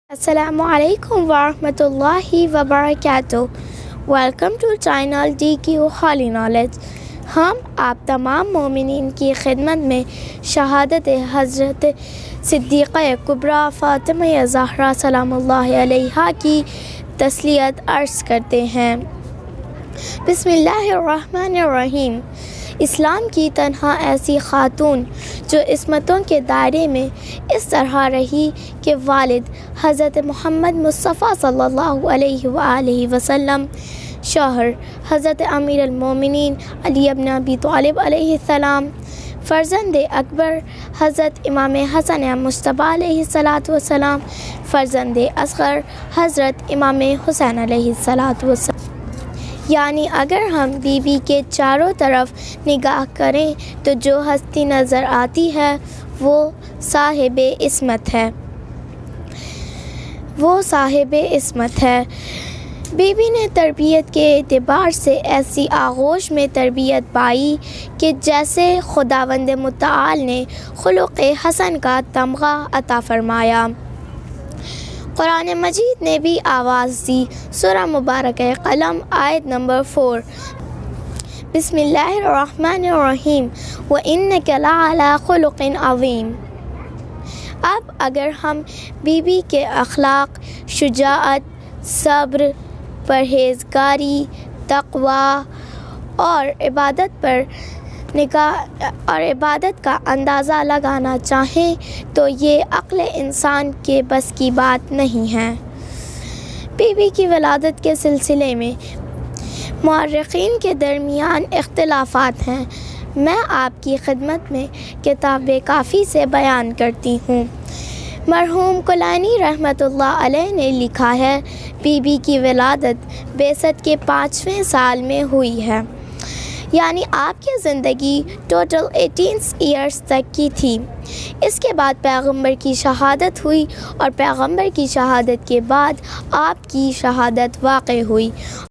السلام علیکم ورحمۃ اللہ وبرکاتہ۔ Welcome to channel DQ holy knowledge. ہم آپ تمام مومنین کی خدمت میں شہادت حضرت صدیقہ کبریٰ فاطمہ زہرا سلام اللہ علیہا کی تسلیت عرض کرتے ہیں۔ بسم اللہ الرحمن الرحیم۔ اسلام کی تنہا ایسی خاتون جو عصمتوں کے دائرے میں اس طرح رہی کہ والد حضرت محمد مصطفیٰ صلی اللہ علیہ وآلہ وسلم، شوہر حضرت امیر المومنین علی بن ابی طالب علیہ السلام، فرزند اکبر حضرت امام حسن مجتبیٰ علیہ السلام، فرزند اصغر حضرت امام حسین علیہ السلام۔ یعنی اگر ہم بی بی کے چاروں طرف نگاہ کریں تو جو ہستی نظر آتی ہے وہ صاحب عصمت ہے۔ بی بی نے تربیت کے اعتبار سے ایسی آغوش میں تربیت پائی کہ جیسے خداوند متعال نے خلق حسن کا تمغہ عطا فرمایا۔ قرآن مجید نے بھی آواز دی۔ سورہ مبارکہ قلم آیت نمبر 4۔ بسم اللہ الرحمن الرحیم۔ وَإِنَّكَ لَعَلَىٰ خُلُقٍ عَظِيمٍ۔ اب اگر ہم بی بی کے اخلاق، شجاعت، صبر، پرہیزگاری، تقویٰ اور عبادت کا اندازہ لگانا چاہیں تو یہ عقل انسان کے بس کی بات نہیں ہے۔ بی بی کی ولادت کے سلسلے میں مورخین کے درمیان اختلافات ہیں۔ میں آپ کی خدمت میں کتاب کافی سے بیان کرتی ہوں۔ مرحوم کلینی رحمۃ اللہ علیہ نے لکھا ہے، بی بی کی ولادت بعثت کے 5ویں سال میں ہوئی ہے، یعنی آپ کی زندگی ٹوٹل 18 ایئرز تک کی تھی۔ اس کے بعد پیغمبر کی شہادت ہوئی اور پیغمبر کی شہادت کے بعد آپ کی شہادت واقع ہوئی